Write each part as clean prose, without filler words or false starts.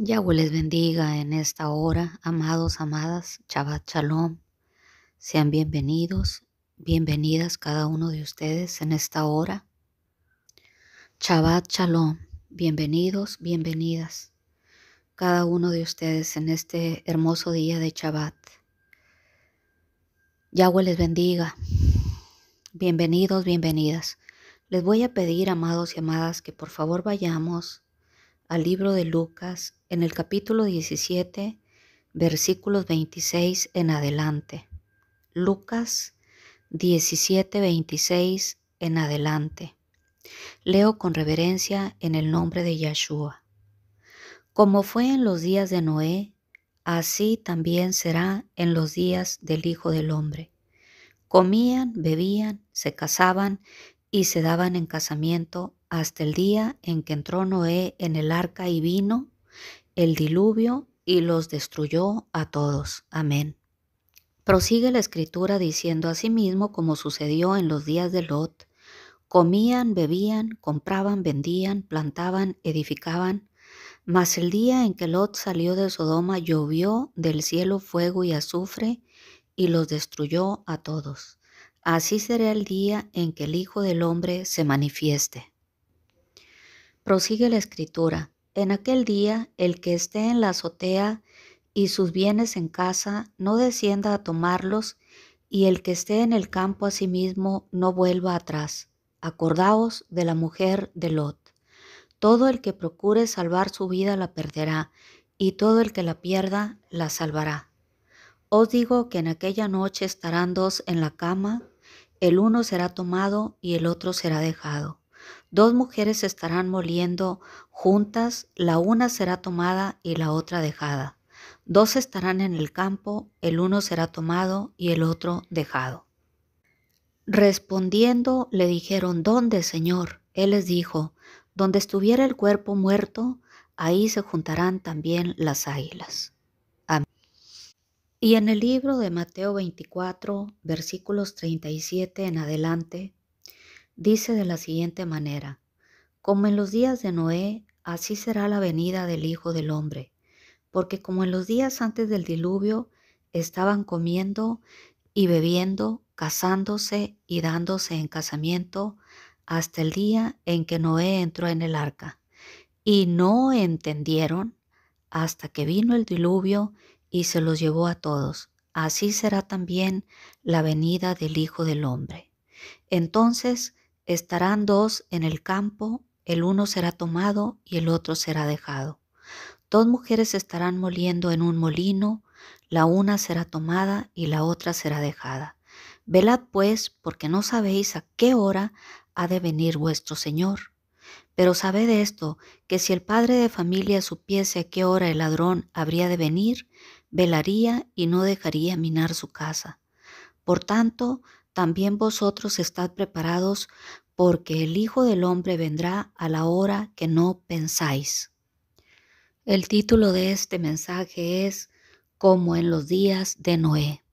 Yahweh les bendiga en esta hora, amados, amadas, Shabbat Shalom. Sean bienvenidos, bienvenidas cada uno de ustedes en esta hora. Shabbat Shalom, bienvenidos, bienvenidas cada uno de ustedes en este hermoso día de Shabbat. Yahweh les bendiga, bienvenidos, bienvenidas. Les voy a pedir, amados y amadas, que por favor vayamos al libro de Lucas en el capítulo 17, versículos 26 en adelante. Lucas 17, 26 en adelante. Leo con reverencia en el nombre de Yahshua. Como fue en los días de Noé, así también será en los días del Hijo del Hombre. Comían, bebían, se casaban y se daban en casamiento hasta el día en que entró Noé en el arca y vino el diluvio y los destruyó a todos. Amén. Prosigue la escritura diciendo asimismo como sucedió en los días de Lot. Comían, bebían, compraban, vendían, plantaban, edificaban. Mas el día en que Lot salió de Sodoma llovió del cielo fuego y azufre y los destruyó a todos. Así será el día en que el Hijo del Hombre se manifieste. Prosigue la escritura. En aquel día el que esté en la azotea y sus bienes en casa no descienda a tomarlos, y el que esté en el campo asimismo no vuelva atrás. Acordaos de la mujer de Lot. Todo el que procure salvar su vida la perderá, y todo el que la pierda la salvará. Os digo que en aquella noche estarán dos en la cama, el uno será tomado y el otro será dejado. Dos mujeres estarán moliendo juntas, la una será tomada y la otra dejada. Dos estarán en el campo, el uno será tomado y el otro dejado. Respondiendo le dijeron, ¿dónde, Señor? Él les dijo, donde estuviera el cuerpo muerto, ahí se juntarán también las águilas. Amén. Y en el libro de Mateo 24, versículos 37 en adelante, dice de la siguiente manera, como en los días de Noé, así será la venida del Hijo del Hombre. Porque como en los días antes del diluvio estaban comiendo y bebiendo, casándose y dándose en casamiento, hasta el día en que Noé entró en el arca. Y no entendieron hasta que vino el diluvio y se los llevó a todos. Así será también la venida del Hijo del Hombre. Entonces estarán dos en el campo, el uno será tomado y el otro será dejado. Dos mujeres estarán moliendo en un molino, la una será tomada y la otra será dejada. Velad pues, porque no sabéis a qué hora ha de venir vuestro Señor. Pero sabed esto, que si el padre de familia supiese a qué hora el ladrón habría de venir, velaría y no dejaría minar su casa. Por tanto, también vosotros estad preparados, porque el Hijo del Hombre vendrá a la hora que no pensáis. El título de este mensaje es Como en los días de Noé.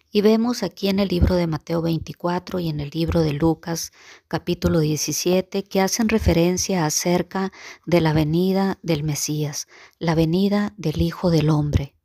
Y vemos aquí en el libro de Mateo 24 y en el libro de Lucas capítulo 17 que hacen referencia acerca de la venida del Mesías, la venida del Hijo del Hombre,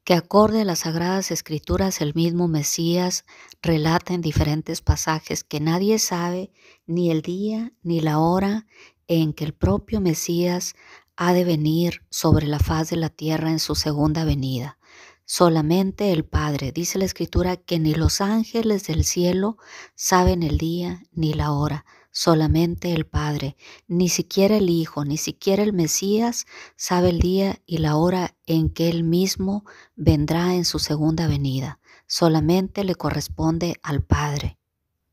que acorde a las Sagradas Escrituras el mismo Mesías relata en diferentes pasajes que nadie sabe ni el día ni la hora en que el propio Mesías ha de venir sobre la faz de la tierra en su segunda venida. Solamente el Padre, dice la Escritura, que ni los ángeles del cielo saben el día ni la hora, solamente el Padre, ni siquiera el Hijo, ni siquiera el Mesías sabe el día y la hora en que Él mismo vendrá en su segunda venida, solamente le corresponde al Padre.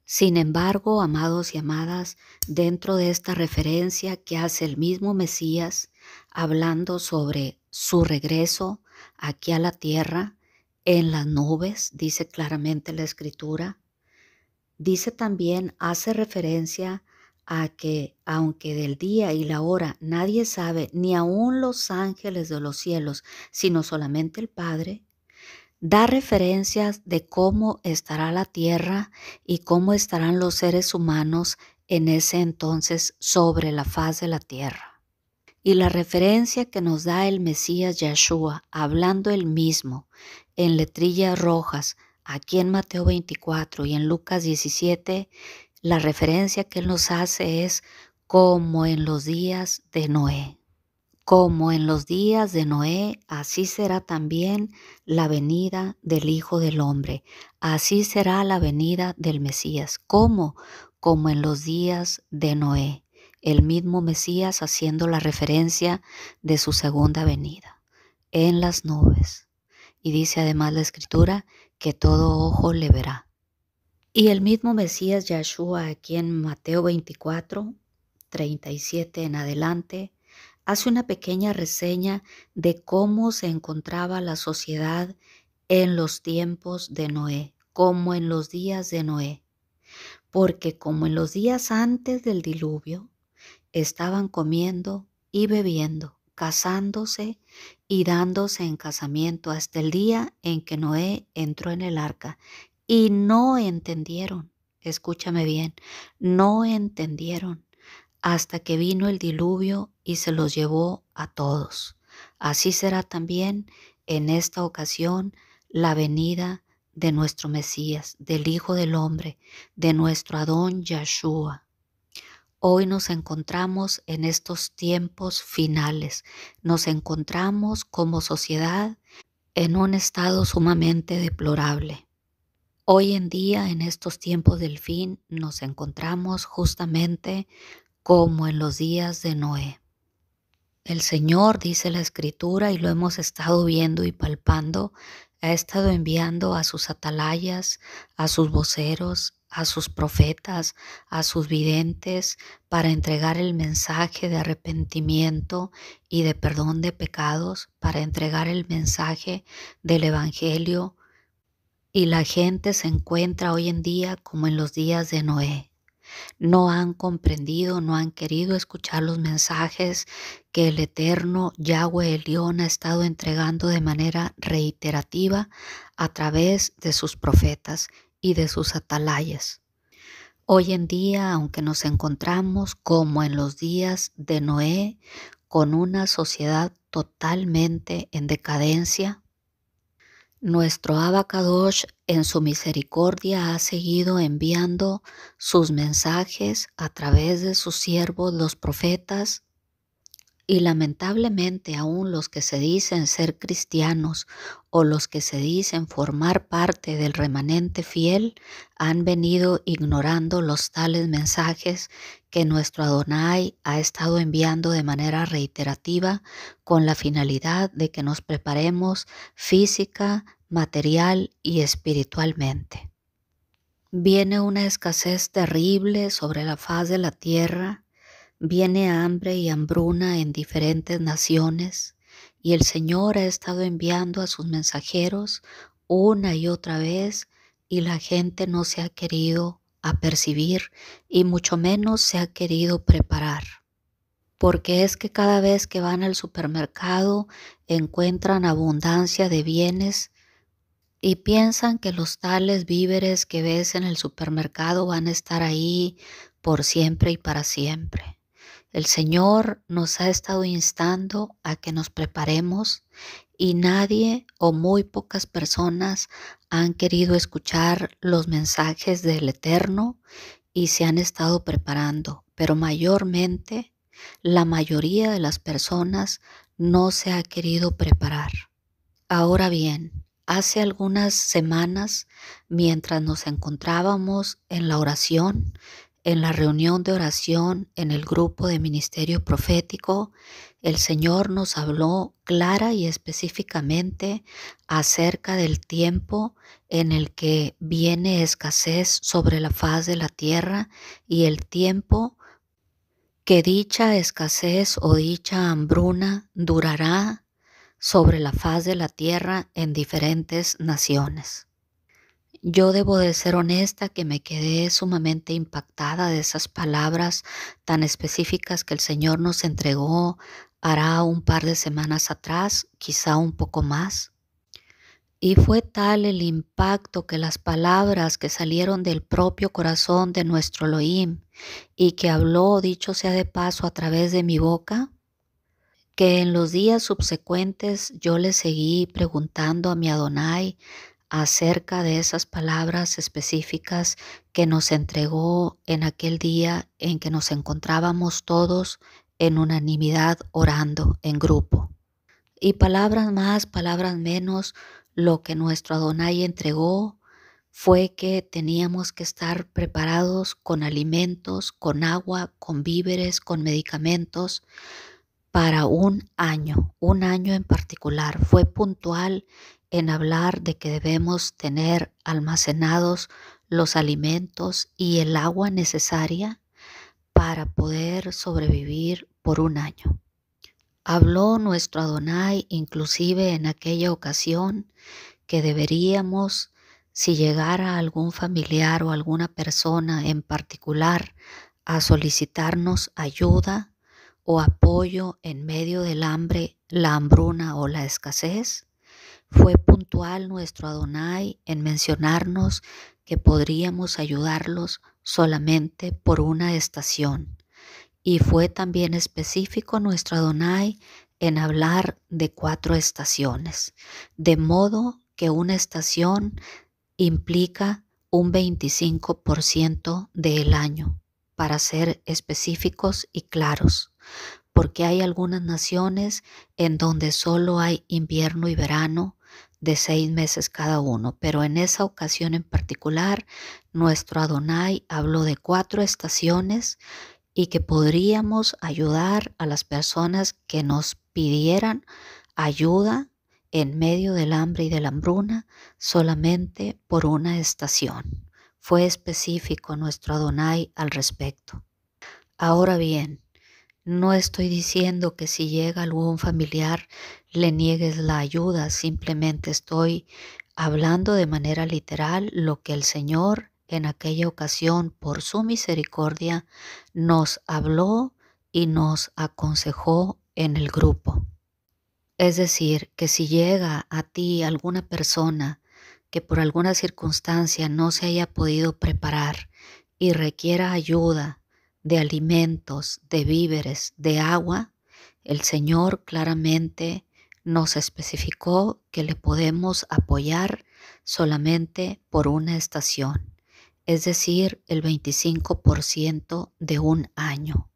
Sin embargo, amados y amadas, dentro de esta referencia que hace el mismo Mesías, hablando sobre su regreso aquí a la tierra, en las nubes, dice claramente la Escritura, dice también, hace referencia a que aunque del día y la hora nadie sabe, ni aun los ángeles de los cielos, sino solamente el Padre, da referencias de cómo estará la tierra y cómo estarán los seres humanos en ese entonces sobre la faz de la tierra. Y la referencia que nos da el Mesías Yahshua, hablando él mismo en letrillas rojas, aquí en Mateo 24 y en Lucas 17, la referencia que él nos hace es como en los días de Noé. Como en los días de Noé, así será también la venida del Hijo del Hombre. Así será la venida del Mesías. ¿Cómo? Como en los días de Noé. El mismo Mesías haciendo la referencia de su segunda venida en las nubes. Y dice además la Escritura que todo ojo le verá. Y el mismo Mesías Yahshua aquí en Mateo 24, 37 en adelante, hace una pequeña reseña de cómo se encontraba la sociedad en los tiempos de Noé, como en los días de Noé, porque como en los días antes del diluvio, estaban comiendo y bebiendo, casándose y dándose en casamiento hasta el día en que Noé entró en el arca y no entendieron, escúchame bien, no entendieron hasta que vino el diluvio y se los llevó a todos. Así será también en esta ocasión la venida de nuestro Mesías, del Hijo del Hombre, de nuestro Adón Yahshua. Hoy nos encontramos en estos tiempos finales. Nos encontramos como sociedad en un estado sumamente deplorable. Hoy en día, en estos tiempos del fin, nos encontramos justamente como en los días de Noé. El Señor, dice la Escritura, y lo hemos estado viendo y palpando, ha estado enviando a sus atalayas, a sus voceros, a sus profetas, a sus videntes, para entregar el mensaje de arrepentimiento y de perdón de pecados, para entregar el mensaje del Evangelio. Y la gente se encuentra hoy en día como en los días de Noé. No han comprendido, no han querido escuchar los mensajes que el eterno Yahweh Elión ha estado entregando de manera reiterativa a través de sus profetas y de sus atalayas. Hoy en día, aunque nos encontramos como en los días de Noé, con una sociedad totalmente en decadencia, nuestro Abacadosh en su misericordia ha seguido enviando sus mensajes a través de sus siervos los profetas, y lamentablemente aún los que se dicen ser cristianos o los que se dicen formar parte del remanente fiel han venido ignorando los tales mensajes que nuestro Adonai ha estado enviando de manera reiterativa con la finalidad de que nos preparemos física, material y espiritualmente. Viene una escasez terrible sobre la faz de la tierra. Viene hambre y hambruna en diferentes naciones, y el Señor ha estado enviando a sus mensajeros una y otra vez, y la gente no se ha querido apercibir y mucho menos se ha querido preparar. Porque es que cada vez que van al supermercado encuentran abundancia de bienes y piensan que los tales víveres que ves en el supermercado van a estar ahí por siempre y para siempre. El Señor nos ha estado instando a que nos preparemos y nadie o muy pocas personas han querido escuchar los mensajes del Eterno y se han estado preparando, pero mayormente la mayoría de las personas no se ha querido preparar. Ahora bien, hace algunas semanas, mientras nos encontrábamos en la oración, en la reunión de oración, en el grupo de ministerio profético, el Señor nos habló clara y específicamente acerca del tiempo en el que viene escasez sobre la faz de la tierra y el tiempo que dicha escasez o dicha hambruna durará sobre la faz de la tierra en diferentes naciones. Yo debo de ser honesta que me quedé sumamente impactada de esas palabras tan específicas que el Señor nos entregó hará un par de semanas atrás, quizá un poco más. Y fue tal el impacto que las palabras que salieron del propio corazón de nuestro Elohim y que habló, dicho sea de paso, a través de mi boca, que en los días subsecuentes yo le seguí preguntando a mi Adonai acerca de esas palabras específicas que nos entregó en aquel día en que nos encontrábamos todos en unanimidad orando en grupo. Y palabras más, palabras menos, lo que nuestro Adonai entregó fue que teníamos que estar preparados con alimentos, con agua, con víveres, con medicamentos para un año en particular. Fue puntual en hablar de que debemos tener almacenados los alimentos y el agua necesaria para poder sobrevivir por un año. Habló nuestro Adonai inclusive en aquella ocasión que deberíamos, si llegara algún familiar o alguna persona en particular a solicitarnos ayuda o apoyo en medio del hambre, la hambruna o la escasez, fue puntual nuestro Adonai en mencionarnos que podríamos ayudarlos solamente por una estación. Y fue también específico nuestro Adonai en hablar de 4 estaciones, de modo que una estación implica un 25% del año, para ser específicos y claros, porque hay algunas naciones en donde solo hay invierno y verano de 6 meses cada uno, pero en esa ocasión en particular, nuestro Adonai habló de 4 estaciones y que podríamos ayudar a las personas que nos pidieran ayuda en medio del hambre y de la hambruna solamente por una estación. Fue específico nuestro Adonai al respecto. Ahora bien, no estoy diciendo que si llega algún familiar le niegues la ayuda, simplemente estoy hablando de manera literal lo que el Señor en aquella ocasión por su misericordia nos habló y nos aconsejó en el grupo. Es decir, que si llega a ti alguna persona que por alguna circunstancia no se haya podido preparar y requiera ayuda de alimentos, de víveres, de agua, el Señor claramente nos especificó que le podemos apoyar solamente por una estación, es decir, el 25% de un año.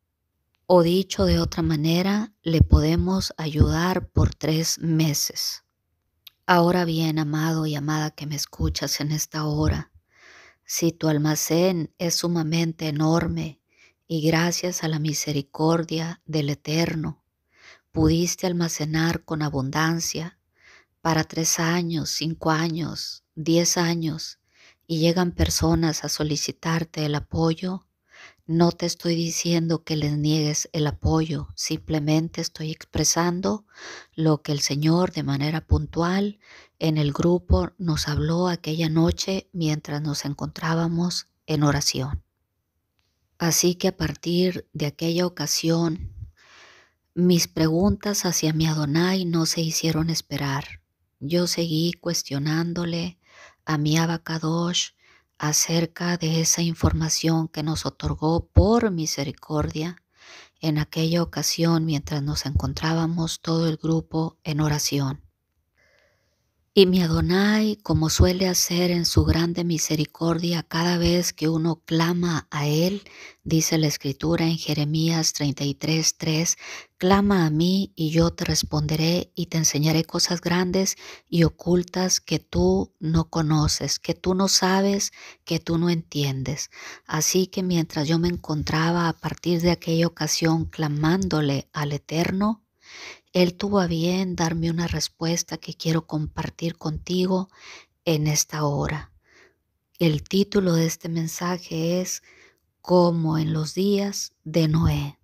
O dicho de otra manera, le podemos ayudar por 3 meses. Ahora bien, amado y amada que me escuchas en esta hora, si tu almacén es sumamente enorme y gracias a la misericordia del Eterno pudiste almacenar con abundancia para 3 años, 5 años, 10 años y llegan personas a solicitarte el apoyo, no te estoy diciendo que les niegues el apoyo, simplemente estoy expresando lo que el Señor de manera puntual en el grupo nos habló aquella noche mientras nos encontrábamos en oración. Así que a partir de aquella ocasión, mis preguntas hacia mi Adonai no se hicieron esperar. Yo seguí cuestionándole a mi Abacadosh acerca de esa información que nos otorgó por misericordia en aquella ocasión mientras nos encontrábamos todo el grupo en oración. Y mi Adonai, como suele hacer en su grande misericordia cada vez que uno clama a Él, dice la Escritura en Jeremías 33:3, clama a mí y yo te responderé y te enseñaré cosas grandes y ocultas que tú no conoces, que tú no sabes, que tú no entiendes. Así que mientras yo me encontraba a partir de aquella ocasión clamándole al Eterno, Él tuvo a bien darme una respuesta que quiero compartir contigo en esta hora. El título de este mensaje es Como en los días de Noé.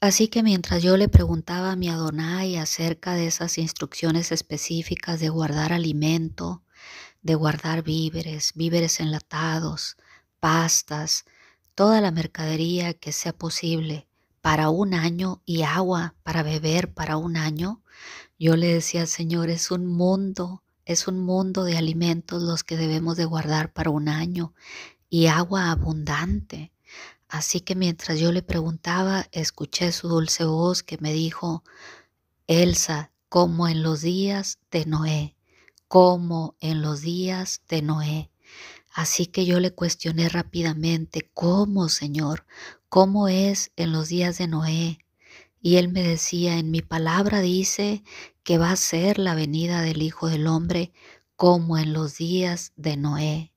Así que mientras yo le preguntaba a mi Adonai acerca de esas instrucciones específicas de guardar alimento, de guardar víveres, víveres enlatados, pastas, toda la mercadería que sea posible para un año y agua para beber para un año, yo le decía al Señor, es un mundo de alimentos los que debemos de guardar para un año y agua abundante. Así que mientras yo le preguntaba, escuché su dulce voz que me dijo: Elsa, como en los días de Noé, como en los días de Noé. Así que yo le cuestioné rápidamente: ¿cómo, Señor? ¿Cómo es en los días de Noé? Y él me decía: en mi palabra dice que va a ser la venida del Hijo del Hombre como en los días de Noé,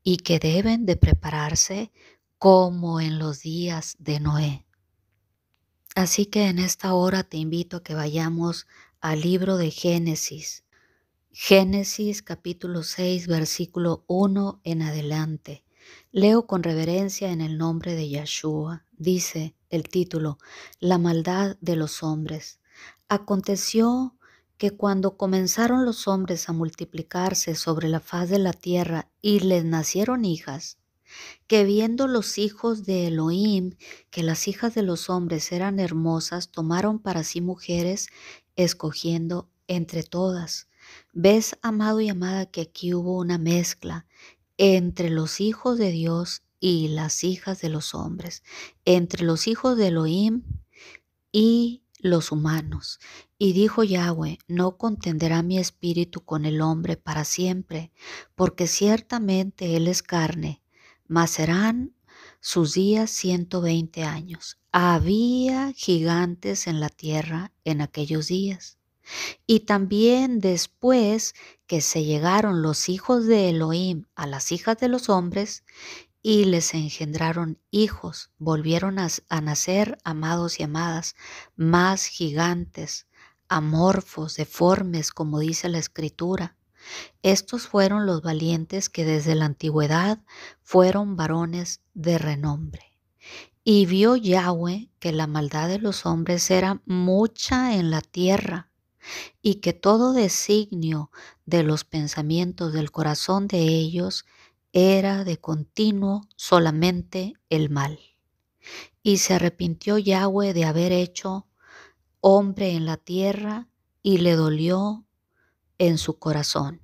y que deben de prepararse como en los días de Noé. Así que en esta hora te invito a que vayamos al libro de Génesis. Génesis capítulo 6, versículo 1 en adelante. Leo con reverencia en el nombre de Yahshua. Dice el título: La maldad de los hombres. Aconteció que cuando comenzaron los hombres a multiplicarse sobre la faz de la tierra y les nacieron hijas, que viendo los hijos de Elohim que las hijas de los hombres eran hermosas, tomaron para sí mujeres, escogiendo entre todas. ¿Ves, amado y amada, que aquí hubo una mezcla entre los hijos de Dios y las hijas de los hombres, entre los hijos de Elohim y los humanos? Y dijo Yahweh: no contenderá mi espíritu con el hombre para siempre, porque ciertamente él es carne, mas serán sus días 120 años. Había gigantes en la tierra en aquellos días. Y también después que se llegaron los hijos de Elohim a las hijas de los hombres, y les engendraron hijos, volvieron a nacer, amados y amadas, más gigantes, amorfos, deformes, como dice la Escritura. Estos fueron los valientes que desde la antigüedad fueron varones de renombre. Y vio Yahweh que la maldad de los hombres era mucha en la tierra, y que todo designio de los pensamientos del corazón de ellos era de continuo solamente el mal. Y se arrepintió Yahweh de haber hecho hombre en la tierra, y le dolió en su corazón.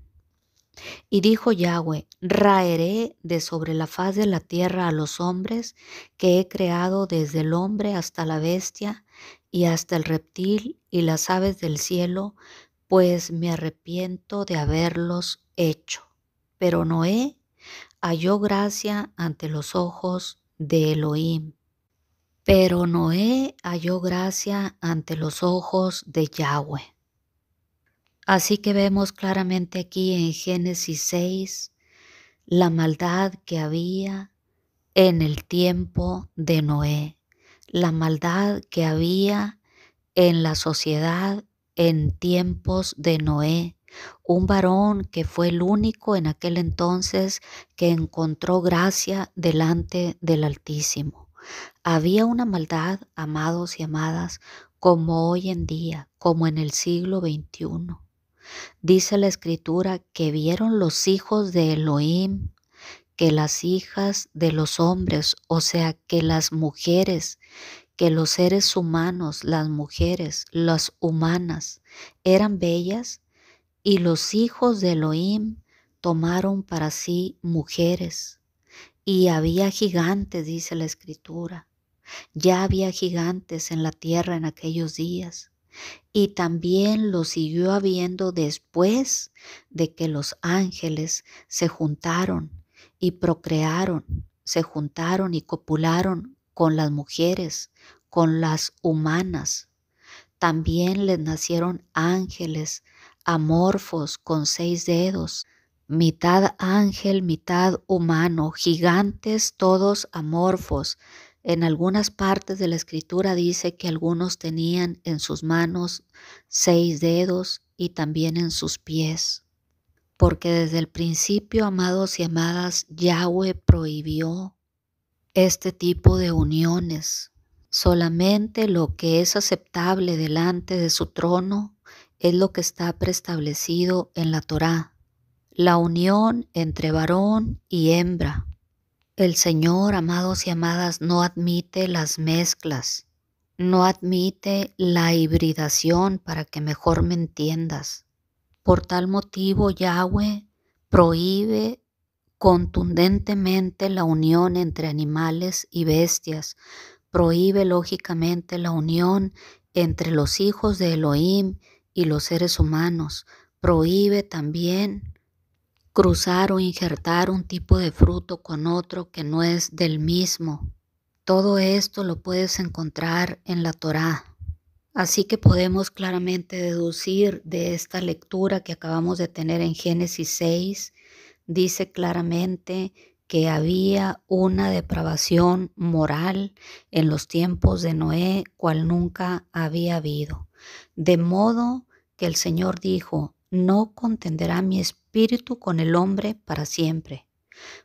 Y dijo Yahweh: raeré de sobre la faz de la tierra a los hombres que he creado, desde el hombre hasta la bestia y hasta el reptil y las aves del cielo, pues me arrepiento de haberlos hecho. Pero Noé halló gracia ante los ojos de Elohim. Pero Noé halló gracia ante los ojos de Yahweh. Así que vemos claramente aquí en Génesis 6 la maldad que había en el tiempo de Noé, la maldad que había en la sociedad en tiempos de Noé, un varón que fue el único en aquel entonces que encontró gracia delante del Altísimo. Había una maldad, amados y amadas, como hoy en día, como en el siglo XXI. Dice la Escritura que vieron los hijos de Elohim que las hijas de los hombres, o sea, que las mujeres, que los seres humanos, las mujeres, las humanas, eran bellas, y los hijos de Elohim tomaron para sí mujeres. Y había gigantes, dice la Escritura. Ya había gigantes en la tierra en aquellos días. Y también lo siguió habiendo después de que los ángeles se juntaron y procrearon, se juntaron y copularon con las mujeres, con las humanas. También les nacieron ángeles amorfos con 6 dedos, mitad ángel, mitad humano, gigantes todos amorfos. En algunas partes de la Escritura dice que algunos tenían en sus manos 6 dedos y también en sus pies. Porque desde el principio, amados y amadas, Yahweh prohibió este tipo de uniones. Solamente lo que es aceptable delante de su trono es lo que está preestablecido en la Torá. La unión entre varón y hembra. El Señor, amados y amadas, no admite las mezclas, no admite la hibridación, para que mejor me entiendas. Por tal motivo, Yahweh prohíbe contundentemente la unión entre animales y bestias, prohíbe lógicamente la unión entre los hijos de Elohim y los seres humanos, prohíbe también cruzar o injertar un tipo de fruto con otro que no es del mismo. Todo esto lo puedes encontrar en la Torá. Así que podemos claramente deducir de esta lectura que acabamos de tener en Génesis 6, dice claramente que había una depravación moral en los tiempos de Noé, cual nunca había habido. De modo que el Señor dijo, no contenderá mi espíritu con el hombre para siempre,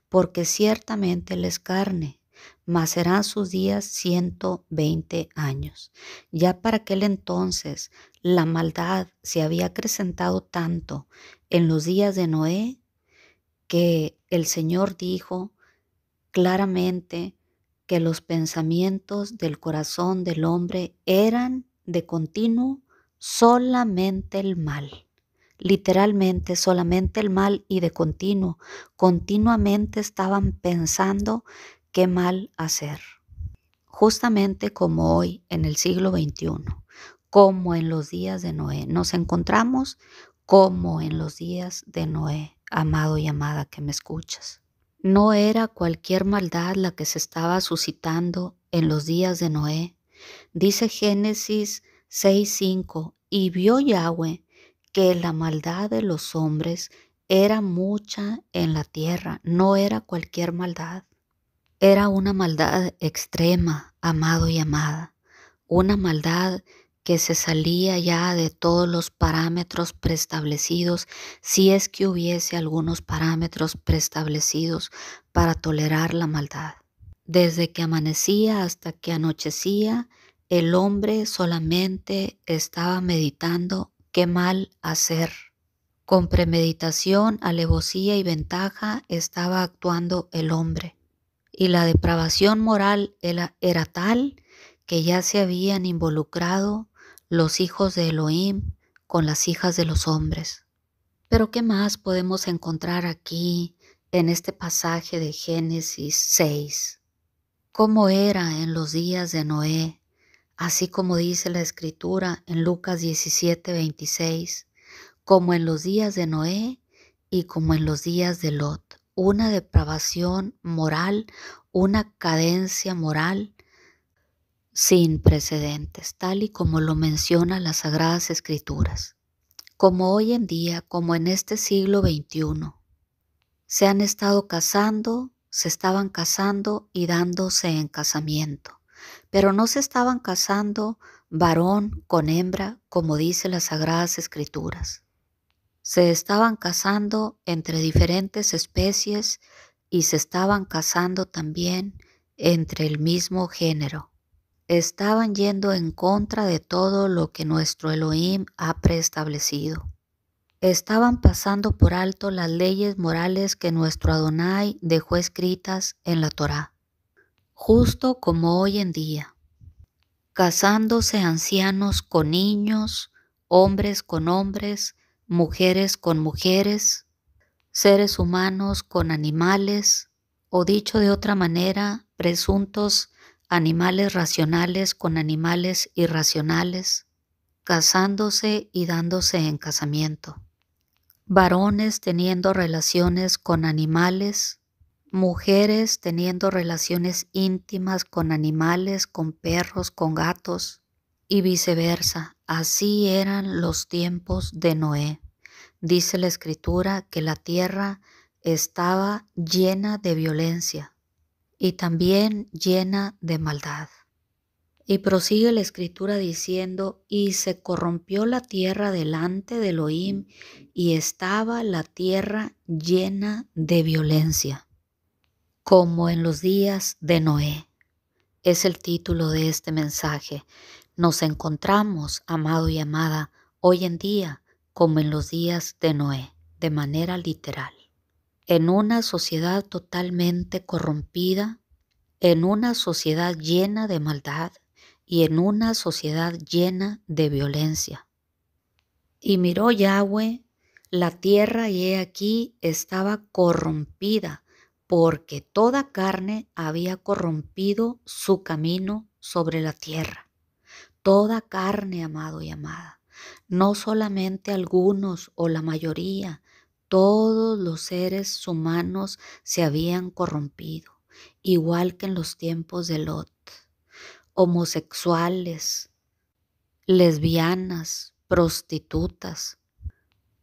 porque ciertamente él es carne, mas serán sus días 120 años. Ya para aquel entonces la maldad se había acrecentado tanto en los días de Noé que el Señor dijo claramente que los pensamientos del corazón del hombre eran de continuo solamente el mal. Literalmente solamente el mal y de continuo. Continuamente estaban pensando qué mal hacer. Justamente como hoy en el siglo XXI, como en los días de Noé. Nos encontramos como en los días de Noé, amado y amada que me escuchas. No era cualquier maldad la que se estaba suscitando en los días de Noé. Dice Génesis 6:5, y vio Yahweh que la maldad de los hombres era mucha en la tierra, no era cualquier maldad. Era una maldad extrema, amado y amada, una maldad que se salía ya de todos los parámetros preestablecidos, si es que hubiese algunos parámetros preestablecidos para tolerar la maldad. Desde que amanecía hasta que anochecía, el hombre solamente estaba meditando qué mal hacer. Con premeditación, alevosía y ventaja estaba actuando el hombre. Y la depravación moral era tal que ya se habían involucrado los hijos de Elohim con las hijas de los hombres. Pero ¿qué más podemos encontrar aquí en este pasaje de Génesis 6? ¿Cómo era en los días de Noé? Así como dice la Escritura en Lucas 17:26, como en los días de Noé y como en los días de Lot. Una depravación moral, una cadencia moral sin precedentes, tal y como lo menciona las Sagradas Escrituras. Como hoy en día, como en este siglo XXI, se han estado casando, se estaban casando y dándose en casamiento, pero no se estaban casando varón con hembra, como dice las Sagradas Escrituras. Se estaban casando entre diferentes especies y se estaban casando también entre el mismo género. Estaban yendo en contra de todo lo que nuestro Elohim ha preestablecido. Estaban pasando por alto las leyes morales que nuestro Adonai dejó escritas en la Torá. Justo como hoy en día, casándose ancianos con niños, hombres con hombres, mujeres con mujeres, seres humanos con animales, o dicho de otra manera, presuntos animales racionales con animales irracionales, casándose y dándose en casamiento. Varones teniendo relaciones con animales, mujeres teniendo relaciones íntimas con animales, con perros, con gatos y viceversa. Así eran los tiempos de Noé. Dice la Escritura que la tierra estaba llena de violencia y también llena de maldad. Y prosigue la Escritura diciendo, y se corrompió la tierra delante de Elohim, y estaba la tierra llena de violencia, como en los días de Noé. Es el título de este mensaje. Nos encontramos, amado y amada, hoy en día como en los días de Noé, de manera literal, en una sociedad totalmente corrompida, en una sociedad llena de maldad y en una sociedad llena de violencia. Y miró Yahweh la tierra y he aquí estaba corrompida, porque toda carne había corrompido su camino sobre la tierra. Toda carne, amado y amada, no solamente algunos o la mayoría, todos los seres humanos se habían corrompido, igual que en los tiempos de Lot. Homosexuales, lesbianas, prostitutas,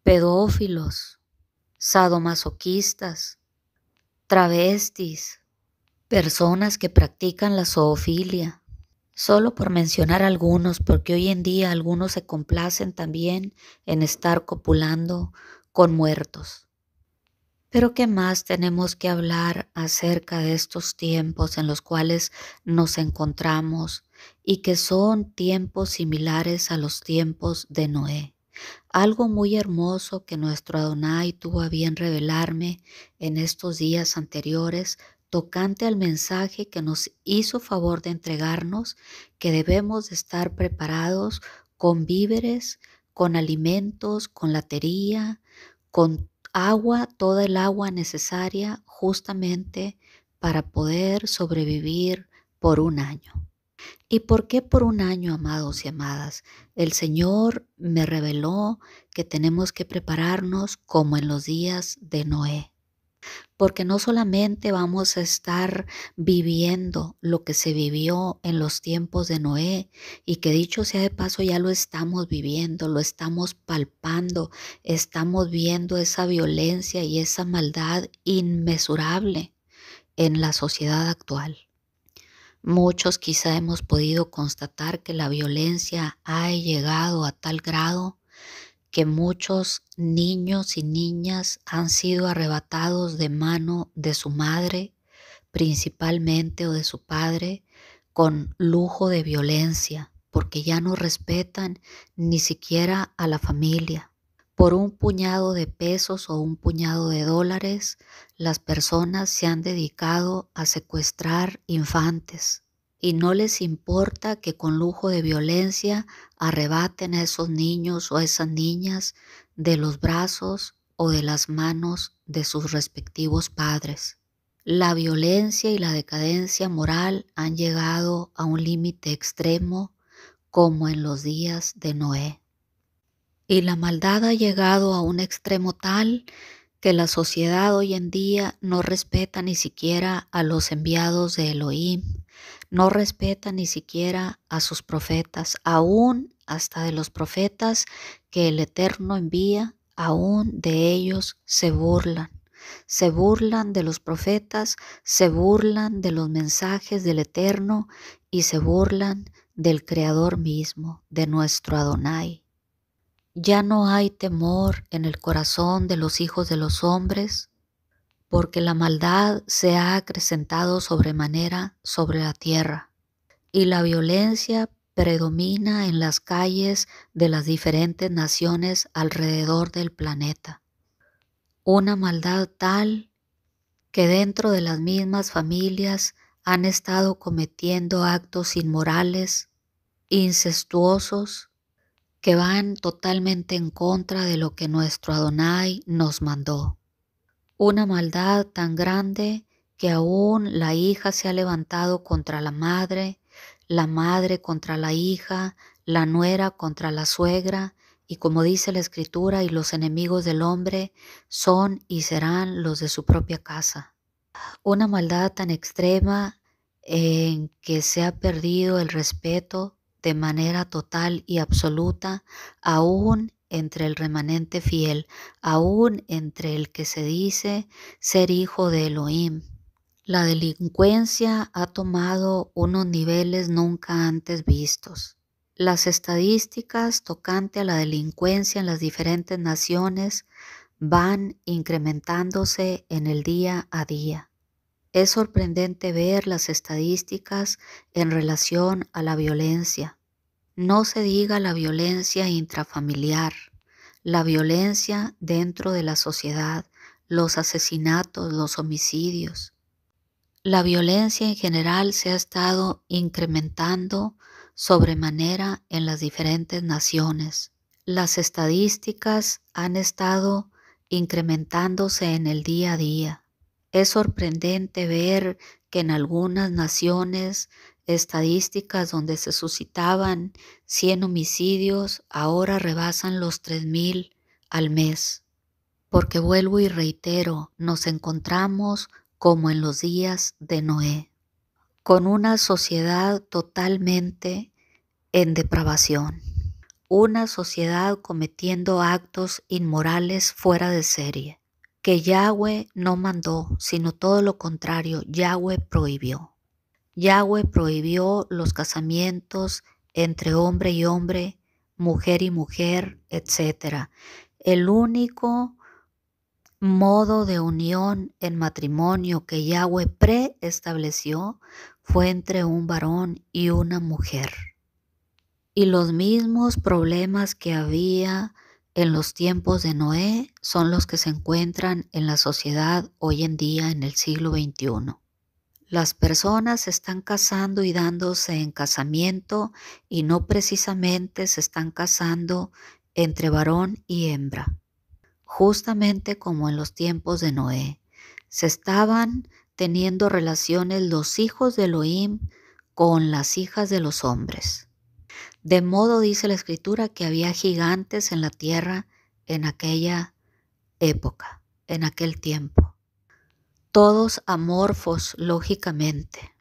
pedófilos, sadomasoquistas, travestis, personas que practican la zoofilia, solo por mencionar algunos, porque hoy en día algunos se complacen también en estar copulando con muertos. Pero ¿qué más tenemos que hablar acerca de estos tiempos en los cuales nos encontramos y que son tiempos similares a los tiempos de Noé? Algo muy hermoso que nuestro Adonai tuvo a bien revelarme en estos días anteriores tocante al mensaje que nos hizo favor de entregarnos, que debemos de estar preparados con víveres, con alimentos, con latería, con agua, toda el agua necesaria justamente para poder sobrevivir por un año. ¿Y por qué por un año, amados y amadas? El Señor me reveló que tenemos que prepararnos como en los días de Noé. Porque no solamente vamos a estar viviendo lo que se vivió en los tiempos de Noé, y que dicho sea de paso ya lo estamos viviendo, lo estamos palpando, estamos viendo esa violencia y esa maldad inmesurable en la sociedad actual. Muchos quizá hemos podido constatar que la violencia ha llegado a tal grado que muchos niños y niñas han sido arrebatados de mano de su madre, principalmente, o de su padre, con lujo de violencia, porque ya no respetan ni siquiera a la familia. Por un puñado de pesos o un puñado de dólares, las personas se han dedicado a secuestrar infantes y no les importa que con lujo de violencia arrebaten a esos niños o a esas niñas de los brazos o de las manos de sus respectivos padres. La violencia y la decadencia moral han llegado a un límite extremo como en los días de Noé. Y la maldad ha llegado a un extremo tal que la sociedad hoy en día no respeta ni siquiera a los enviados de Elohim, no respeta ni siquiera a sus profetas, aún hasta de los profetas que el Eterno envía, aún de ellos se burlan. Se burlan de los profetas, se burlan de los mensajes del Eterno y se burlan del Creador mismo, de nuestro Adonai. Ya no hay temor en el corazón de los hijos de los hombres, porque la maldad se ha acrecentado sobremanera sobre la tierra, y la violencia predomina en las calles de las diferentes naciones alrededor del planeta. Una maldad tal que dentro de las mismas familias han estado cometiendo actos inmorales, incestuosos, que van totalmente en contra de lo que nuestro Adonai nos mandó. Una maldad tan grande que aún la hija se ha levantado contra la madre contra la hija, la nuera contra la suegra, y como dice la Escritura, y los enemigos del hombre son y serán los de su propia casa. Una maldad tan extrema en que se ha perdido el respeto de manera total y absoluta, aún entre el remanente fiel, aún entre el que se dice ser hijo de Elohim. La delincuencia ha tomado unos niveles nunca antes vistos. Las estadísticas tocante a la delincuencia en las diferentes naciones van incrementándose en el día a día. Es sorprendente ver las estadísticas en relación a la violencia. No se diga la violencia intrafamiliar, la violencia dentro de la sociedad, los asesinatos, los homicidios. La violencia en general se ha estado incrementando sobremanera en las diferentes naciones. Las estadísticas han estado incrementándose en el día a día. Es sorprendente ver que en algunas naciones estadísticas donde se suscitaban 100 homicidios ahora rebasan los 3,000 al mes. Porque vuelvo y reitero, nos encontramos como en los días de Noé, con una sociedad totalmente en depravación, una sociedad cometiendo actos inmorales fuera de serie, que Yahweh no mandó, sino todo lo contrario, Yahweh prohibió. Yahweh prohibió los casamientos entre hombre y hombre, mujer y mujer, etc. El único modo de unión en matrimonio que Yahweh preestableció fue entre un varón y una mujer. Y los mismos problemas que había en los tiempos de Noé son los que se encuentran en la sociedad hoy en día en el siglo XXI. Las personas se están casando y dándose en casamiento y no precisamente se están casando entre varón y hembra. Justamente como en los tiempos de Noé, se estaban teniendo relaciones los hijos de Elohim con las hijas de los hombres. De modo dice la Escritura que había gigantes en la tierra en aquella época, en aquel tiempo. Todos amorfos, lógicamente.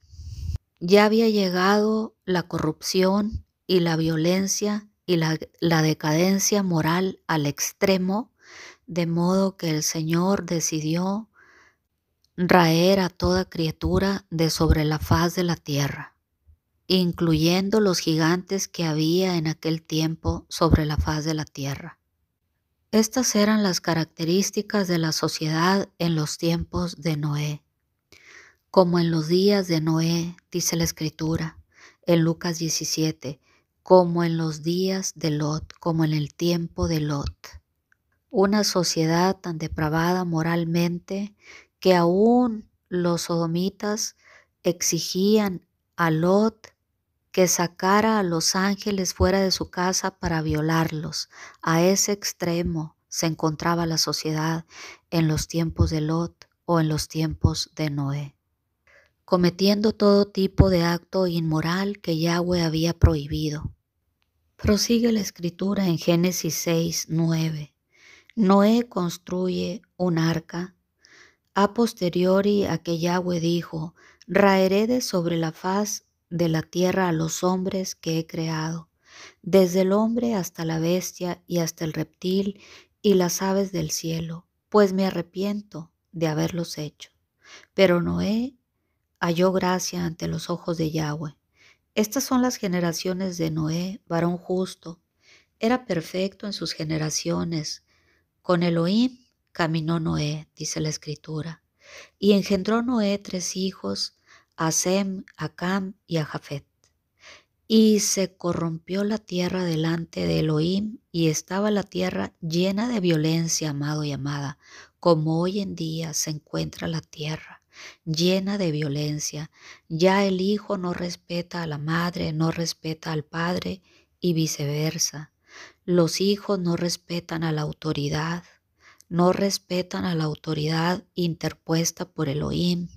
Ya había llegado la corrupción y la violencia y la decadencia moral al extremo, de modo que el Señor decidió raer a toda criatura de sobre la faz de la tierra, incluyendo los gigantes que había en aquel tiempo sobre la faz de la tierra. Estas eran las características de la sociedad en los tiempos de Noé. Como en los días de Noé, dice la Escritura, en Lucas 17, como en los días de Lot, como en el tiempo de Lot. Una sociedad tan depravada moralmente que aún los sodomitas exigían a Lot que sacara a los ángeles fuera de su casa para violarlos. A ese extremo se encontraba la sociedad en los tiempos de Lot o en los tiempos de Noé, cometiendo todo tipo de acto inmoral que Yahweh había prohibido. Prosigue la Escritura en Génesis 6, 9. Noé construye un arca a posteriori a que Yahweh dijo: raeré de sobre la faz de la tierra a los hombres que he creado, desde el hombre hasta la bestia y hasta el reptil y las aves del cielo, pues me arrepiento de haberlos hecho. Pero Noé halló gracia ante los ojos de Yahweh. Estas son las generaciones de Noé, varón justo. Era perfecto en sus generaciones. Con Elohim caminó Noé, dice la Escritura, y engendró Noé 3 hijos, a Sem, a Cam y a Jafet. Y se corrompió la tierra delante de Elohim, y estaba la tierra llena de violencia, amado y amada, como hoy en día se encuentra la tierra, llena de violencia. Ya el hijo no respeta a la madre, no respeta al padre, y viceversa. Los hijos no respetan a la autoridad, no respetan a la autoridad interpuesta por Elohim,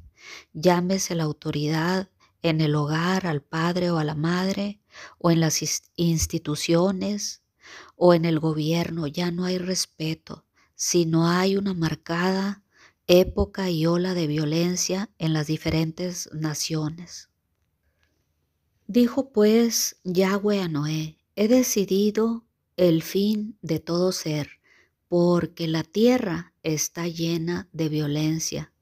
llámese la autoridad en el hogar, al padre o a la madre, o en las instituciones, o en el gobierno. Ya no hay respeto, sino hay una marcada época y ola de violencia en las diferentes naciones. Dijo pues Yahweh a Noé: he decidido el fin de todo ser, porque la tierra está llena de violencia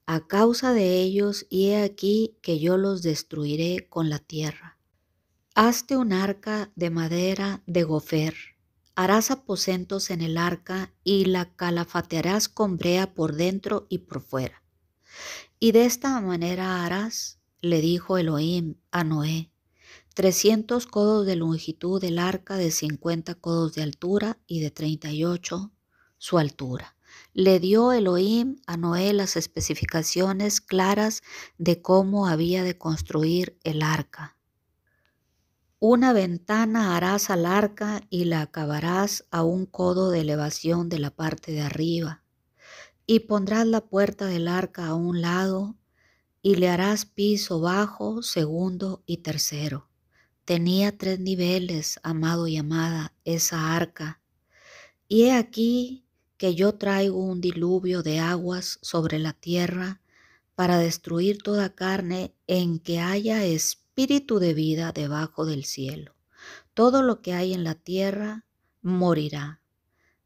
a causa de ellos, y he aquí que yo los destruiré con la tierra. Hazte un arca de madera de gofer, harás aposentos en el arca y la calafatearás con brea por dentro y por fuera. Y de esta manera harás, le dijo Elohim a Noé, 300 codos de longitud del arca, de 50 codos de altura y de 38 su altura. Le dio Elohim a Noé las especificaciones claras de cómo había de construir el arca. Una ventana harás al arca y la acabarás a 1 codo de elevación de la parte de arriba. Y pondrás la puerta del arca a un lado, y le harás piso bajo, segundo y tercero. Tenía 3 niveles, amado y amada, esa arca. Y he aquí que yo traigo un diluvio de aguas sobre la tierra para destruir toda carne en que haya espíritu de vida debajo del cielo. Todo lo que hay en la tierra morirá,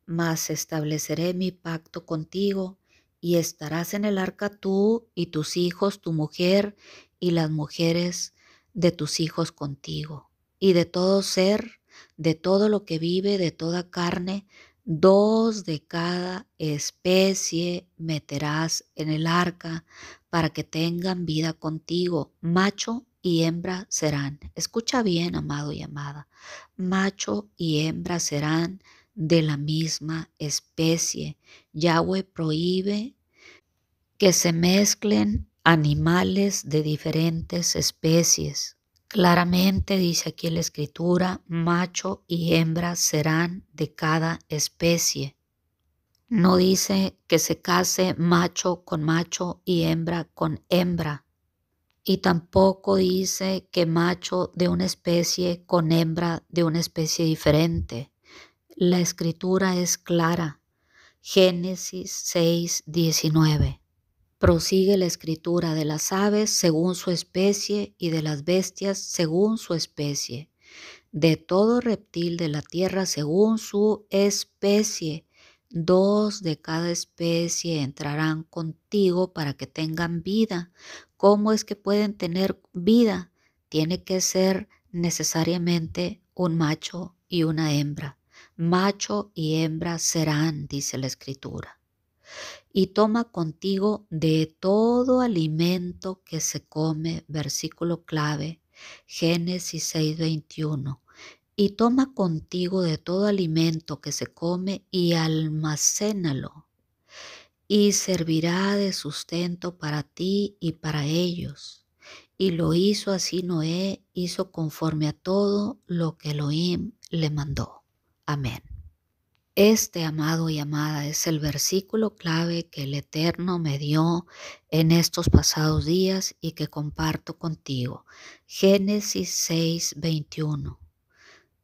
mas estableceré mi pacto contigo y estarás en el arca tú y tus hijos, tu mujer y las mujeres de tus hijos contigo. Y de todo ser, de todo lo que vive, de toda carne, 2 de cada especie meterás en el arca para que tengan vida contigo. Macho y hembra serán. Escucha bien, amado y amada. Macho y hembra serán de la misma especie. Yahweh prohíbe que se mezclen animales de diferentes especies. Claramente dice aquí en la escritura, macho y hembra serán de cada especie. No dice que se case macho con macho y hembra con hembra. Y tampoco dice que macho de una especie con hembra de una especie diferente. La escritura es clara. Génesis 6:19. Prosigue la escritura de las aves según su especie y de las bestias según su especie, de todo reptil de la tierra según su especie. 2 de cada especie entrarán contigo para que tengan vida. ¿Cómo es que pueden tener vida? Tiene que ser necesariamente un macho y una hembra. Macho y hembra serán, dice la escritura. Y toma contigo de todo alimento que se come, versículo clave, Génesis 6:21. Y toma contigo de todo alimento que se come y almacénalo, y servirá de sustento para ti y para ellos. Y lo hizo así Noé, hizo conforme a todo lo que Elohim le mandó. Amén. Este, amado y amada, es el versículo clave que el Eterno me dio en estos pasados días y que comparto contigo. Génesis 6:21.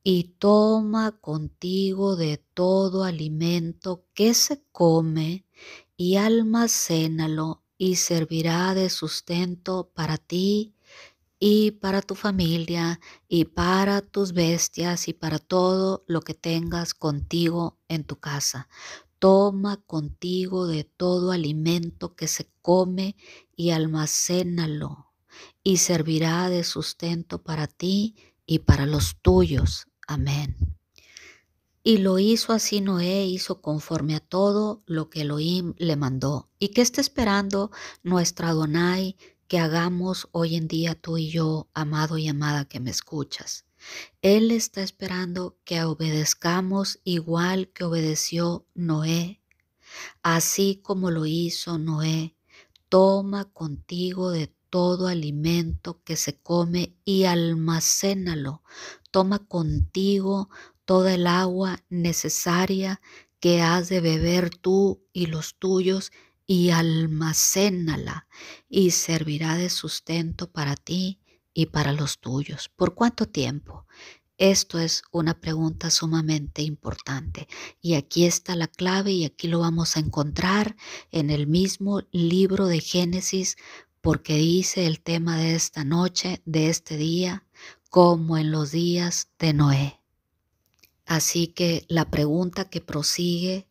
Y toma contigo de todo alimento que se come y almacénalo y servirá de sustento para ti y para tu familia y para tus bestias y para todo lo que tengas contigo en tu casa. Toma contigo de todo alimento que se come y almacénalo y servirá de sustento para ti y para los tuyos. Amén. Y lo hizo así Noé, hizo conforme a todo lo que Elohim le mandó. ¿Y qué está esperando nuestra Adonai que hagamos hoy en día tú y yo, amado y amada que me escuchas? Él está esperando que obedezcamos igual que obedeció Noé, así como lo hizo Noé. Toma contigo de todo alimento que se come y almacénalo. Toma contigo toda el agua necesaria que has de beber tú y los tuyos y almacénala y servirá de sustento para ti y para los tuyos. ¿Por cuánto tiempo? Esto es una pregunta sumamente importante y aquí está la clave y aquí lo vamos a encontrar en el mismo libro de Génesis porque dice el tema de esta noche, de este día, como en los días de Noé. Así que la pregunta que prosigue,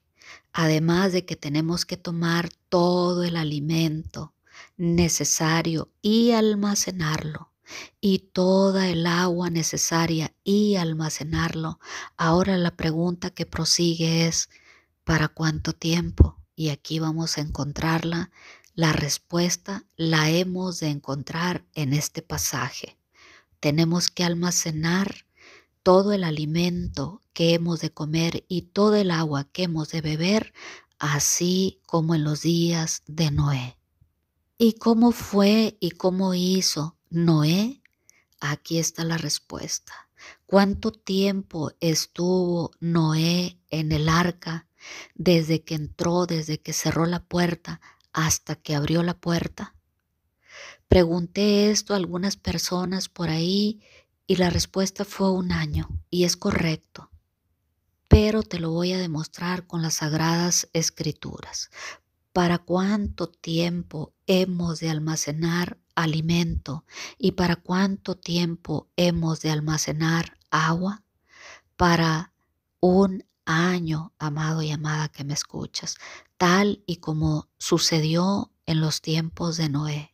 además de que tenemos que tomar todo el alimento necesario y almacenarlo, y toda el agua necesaria y almacenarlo, ahora la pregunta que prosigue es, ¿para cuánto tiempo? Y aquí vamos a encontrarla. La respuesta la hemos de encontrar en este pasaje. Tenemos que almacenar todo el alimento que hemos de comer y todo el agua que hemos de beber, así como en los días de Noé. ¿Y cómo fue y cómo hizo Noé? Aquí está la respuesta. ¿Cuánto tiempo estuvo Noé en el arca? desde que entró, desde que cerró la puerta hasta que abrió la puerta? Pregunté esto a algunas personas por ahí y la respuesta fue 1 año, y es correcto. Pero te lo voy a demostrar con las Sagradas Escrituras. ¿Para cuánto tiempo hemos de almacenar alimento y para cuánto tiempo hemos de almacenar agua? Para 1 año, amado y amada que me escuchas, tal y como sucedió en los tiempos de Noé.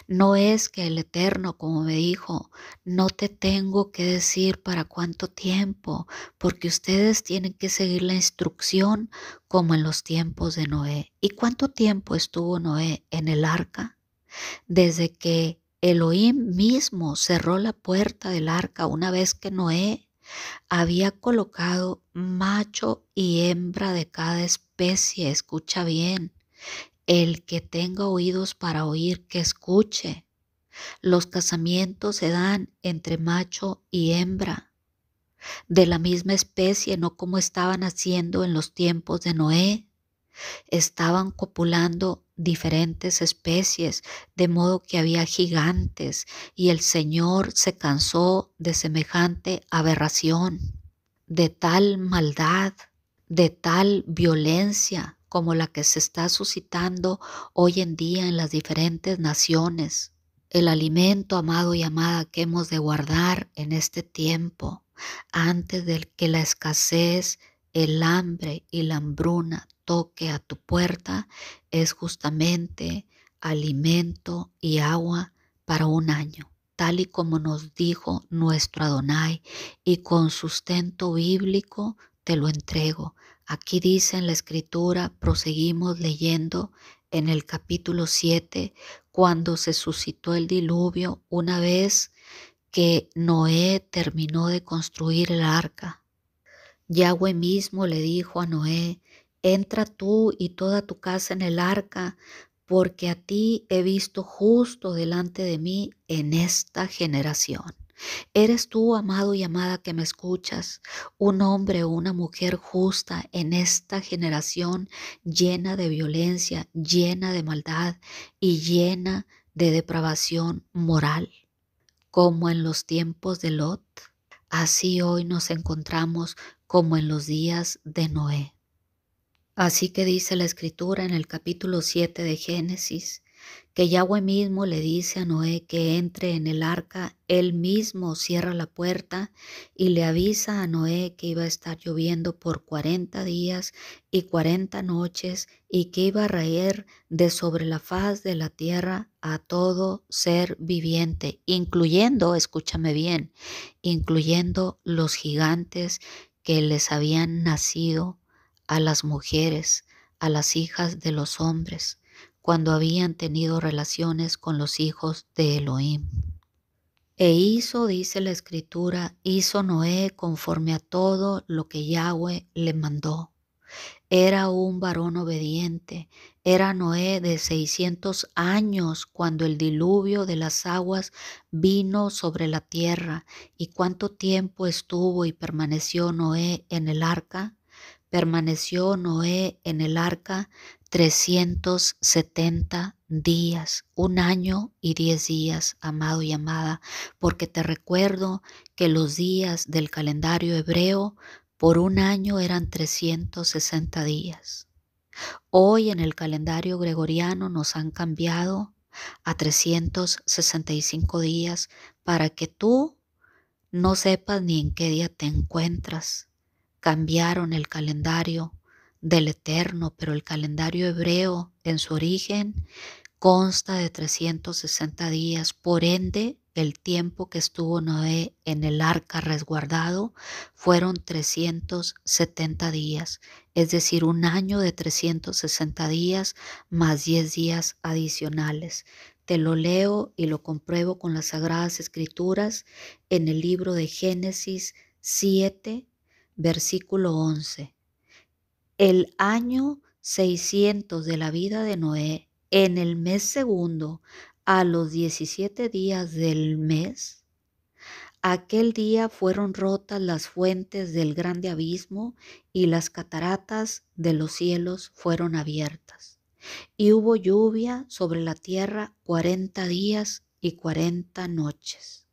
No es que el Eterno, como me dijo, no te tengo que decir para cuánto tiempo, porque ustedes tienen que seguir la instrucción como en los tiempos de Noé. ¿Y cuánto tiempo estuvo Noé en el arca? Desde que Elohim mismo cerró la puerta del arca, una vez que Noé había colocado macho y hembra de cada especie. Escucha bien. El que tenga oídos para oír, que escuche. Los casamientos se dan entre macho y hembra, de la misma especie, no como estaban haciendo en los tiempos de Noé. Estaban copulando diferentes especies, de modo que había gigantes, y el Señor se cansó de semejante aberración, de tal maldad, de tal violencia como la que se está suscitando hoy en día en las diferentes naciones. El alimento, amado y amada, que hemos de guardar en este tiempo, antes de que la escasez, el hambre y la hambruna toque a tu puerta, es justamente alimento y agua para 1 año, tal y como nos dijo nuestro Adonai, y con sustento bíblico te lo entrego. Aquí dice en la Escritura, proseguimos leyendo en el capítulo 7, cuando se suscitó el diluvio, una vez que Noé terminó de construir el arca. Yahweh mismo le dijo a Noé: entra tú y toda tu casa en el arca, porque a ti he visto justo delante de mí en esta generación. ¿Eres tú, amado y amada que me escuchas, un hombre o una mujer justa en esta generación llena de violencia, llena de maldad y llena de depravación moral? Como en los tiempos de Lot, así hoy nos encontramos como en los días de Noé. Así que dice la Escritura en el capítulo 7 de Génesis, que Yahweh mismo le dice a Noé que entre en el arca. Él mismo cierra la puerta y le avisa a Noé que iba a estar lloviendo por 40 días y 40 noches y que iba a raer de sobre la faz de la tierra a todo ser viviente, incluyendo, escúchame bien, incluyendo los gigantes que les habían nacido a las mujeres, a las hijas de los hombres, cuando habían tenido relaciones con los hijos de Elohim. E hizo, dice la Escritura, hizo Noé conforme a todo lo que Yahweh le mandó. Era un varón obediente. Era Noé de 600 años cuando el diluvio de las aguas vino sobre la tierra. ¿Y cuánto tiempo estuvo y permaneció Noé en el arca? Permaneció Noé en el arca 370 días, 1 año y 10 días, amado y amada, porque te recuerdo que los días del calendario hebreo por 1 año eran 360 días. Hoy en el calendario gregoriano nos han cambiado a 365 días para que tú no sepas ni en qué día te encuentras. Cambiaron el calendario del Eterno, pero el calendario hebreo en su origen consta de 360 días. Por ende, el tiempo que estuvo Noé en el arca resguardado fueron 370 días, es decir, 1 año de 360 días más 10 días adicionales. Te lo leo y lo compruebo con las Sagradas Escrituras en el libro de Génesis 7, versículo 11. El año 600 de la vida de Noé, en el mes segundo, a los 17 días del mes, Aquel día fueron rotas las fuentes del grande abismo y las cataratas de los cielos fueron abiertas. Y hubo lluvia sobre la tierra 40 días y 40 noches.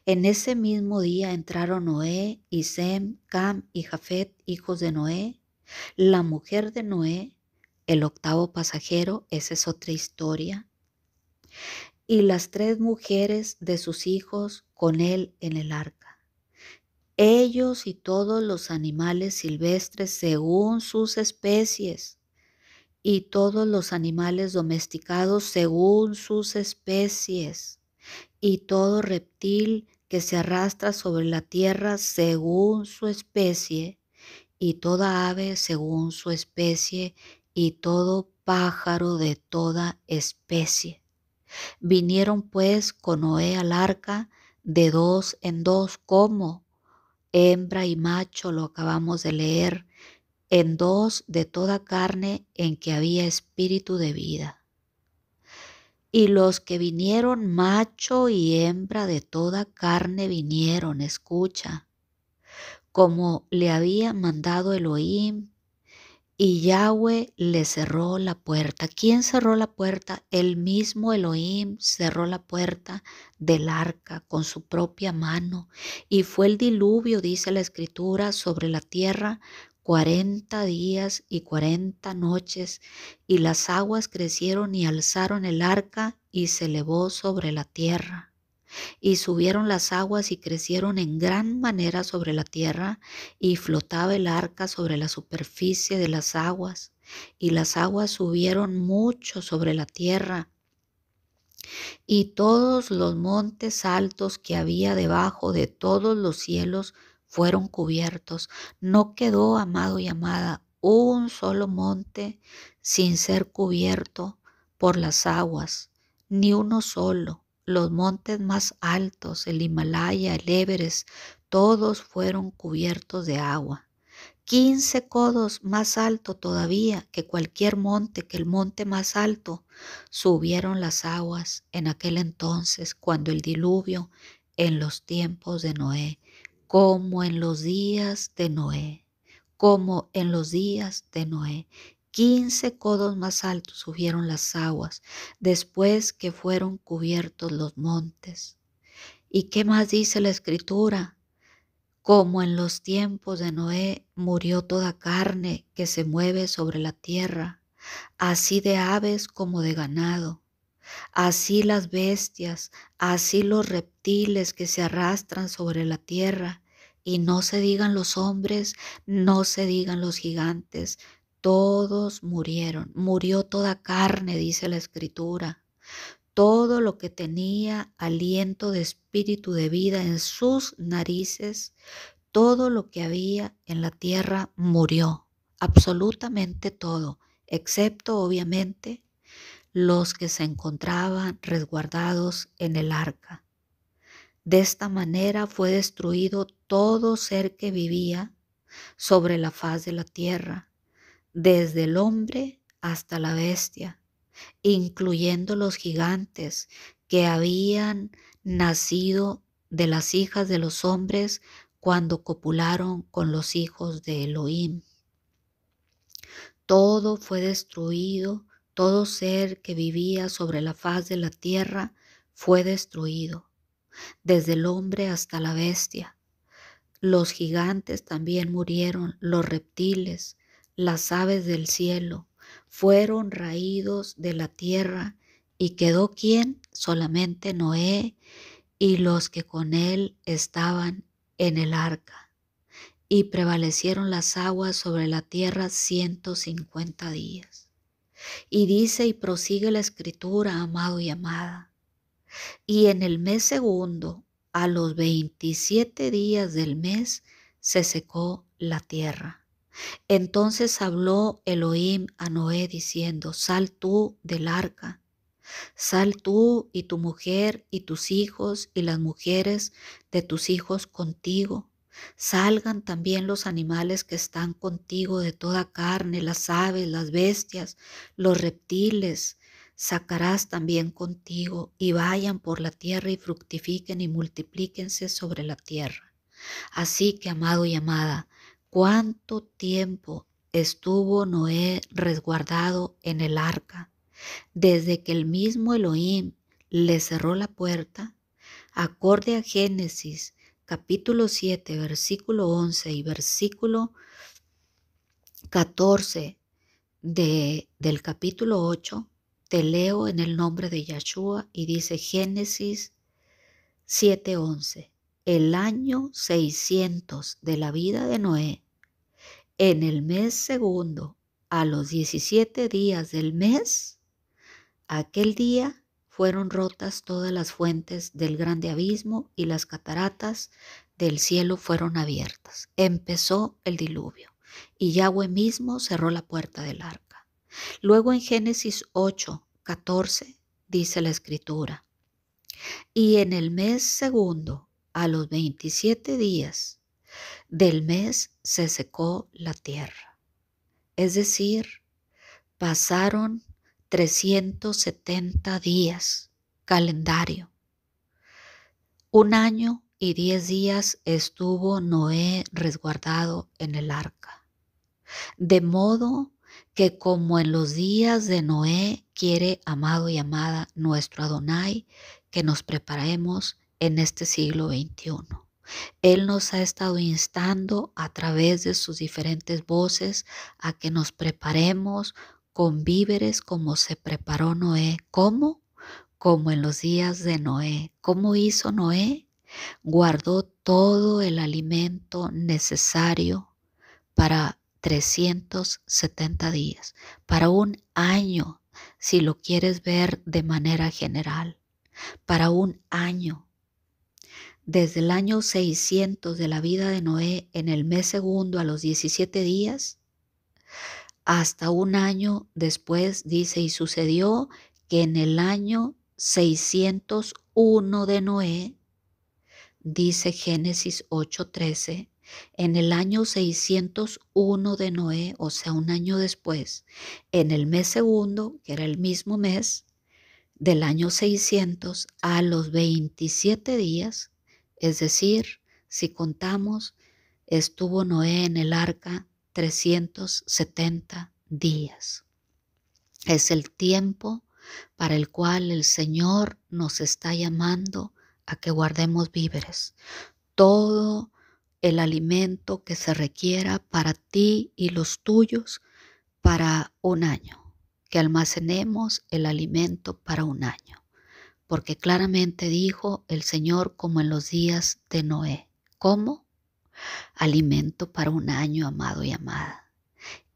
En ese mismo día entraron Noé y Sem, Cam y Jafet, hijos de Noé, la mujer de Noé, el octavo pasajero, esa es otra historia, y las 3 mujeres de sus hijos con él en el arca. Ellos y todos los animales silvestres según sus especies, y todos los animales domesticados según sus especies, y todo reptil que se arrastra sobre la tierra según su especie, y toda ave según su especie, y todo pájaro de toda especie. Vinieron pues con Noé al arca de 2 en 2, como hembra y macho, lo acabamos de leer, en 2 de toda carne en que había espíritu de vida. Y los que vinieron, macho y hembra de toda carne vinieron, escucha, como le había mandado Elohim, y Yahweh le cerró la puerta. ¿Quién cerró la puerta? El mismo Elohim cerró la puerta del arca con su propia mano. Y fue el diluvio, dice la Escritura, sobre la tierra 40 días y 40 noches. Y las aguas crecieron y alzaron el arca y se elevó sobre la tierra. Y subieron las aguas y crecieron en gran manera sobre la tierra, y flotaba el arca sobre la superficie de las aguas, y las aguas subieron mucho sobre la tierra, y todos los montes altos que había debajo de todos los cielos fueron cubiertos. No quedó, amado y amada, un solo monte sin ser cubierto por las aguas, ni uno solo. Los montes más altos, el Himalaya, el Everest, todos fueron cubiertos de agua. 15 codos más alto todavía que cualquier monte, que el monte más alto, subieron las aguas en aquel entonces, cuando el diluvio, en los tiempos de Noé, como en los días de Noé, como en los días de Noé. 15 codos más altos subieron las aguas después que fueron cubiertos los montes. ¿Y qué más dice la Escritura? Como en los tiempos de Noé murió toda carne que se mueve sobre la tierra, así de aves como de ganado, así las bestias, así los reptiles que se arrastran sobre la tierra, y no se digan los hombres, no se digan los gigantes, todos murieron, murió toda carne, dice la Escritura. Todo lo que tenía aliento de espíritu de vida en sus narices, todo lo que había en la tierra murió, absolutamente todo, excepto obviamente los que se encontraban resguardados en el arca. De esta manera fue destruido todo ser que vivía sobre la faz de la tierra, desde el hombre hasta la bestia, incluyendo los gigantes que habían nacido de las hijas de los hombres cuando copularon con los hijos de Elohim. Todo fue destruido, todo ser que vivía sobre la faz de la tierra fue destruido, desde el hombre hasta la bestia. Los gigantes también murieron, los reptiles, las aves del cielo, fueron raídos de la tierra, y quedó ¿quién? Solamente Noé y los que con él estaban en el arca. Y prevalecieron las aguas sobre la tierra 150 días. Y dice y prosigue la Escritura, amado y amada. Y en el mes segundo, a los 27 días del mes, se secó la tierra. Entonces habló Elohim a Noé diciendo: sal tú del arca, sal tú y tu mujer y tus hijos y las mujeres de tus hijos contigo. Salgan también los animales que están contigo de toda carne, las aves, las bestias, los reptiles, sacarás también contigo, y vayan por la tierra y fructifiquen y multiplíquense sobre la tierra. Así que, amado y amada, ¿cuánto tiempo estuvo Noé resguardado en el arca? Desde que el mismo Elohim le cerró la puerta, acorde a Génesis capítulo 7, versículo 11 y versículo 14 del capítulo 8, te leo en el nombre de Yahshua y dice Génesis 7:11. El año 600 de la vida de Noé, en el mes segundo, a los 17 días del mes, aquel día fueron rotas todas las fuentes del grande abismo y las cataratas del cielo fueron abiertas. Empezó el diluvio y Yahweh mismo cerró la puerta del arca. Luego en Génesis 8:14 dice la escritura, y en el mes segundo, a los 27 días del mes, se secó la tierra. Es decir, pasaron 370 días, calendario. 1 año y 10 días estuvo Noé resguardado en el arca. De modo que como en los días de Noé, quiere, amado y amada, nuestro Adonai, que nos preparemos en este siglo XXI. Él nos ha estado instando a través de sus diferentes voces a que nos preparemos con víveres como se preparó Noé. ¿Cómo? Como en los días de Noé. ¿Cómo hizo Noé? Guardó todo el alimento necesario para 370 días, para 1 año, si lo quieres ver de manera general, para 1 año. Desde el año 600 de la vida de Noé, en el mes segundo a los 17 días, hasta 1 año después, dice, y sucedió que en el año 601 de Noé, dice Génesis 8:13, en el año 601 de Noé, o sea, 1 año después, en el mes segundo, que era el mismo mes del año 600, a los 27 días, es decir, si contamos, estuvo Noé en el arca 370 días. Es el tiempo para el cual el Señor nos está llamando a que guardemos víveres. Todo el alimento que se requiera para ti y los tuyos para 1 año. Que almacenemos el alimento para 1 año. Porque claramente dijo el Señor como en los días de Noé. ¿Cómo? Alimento para 1 año, amado y amada.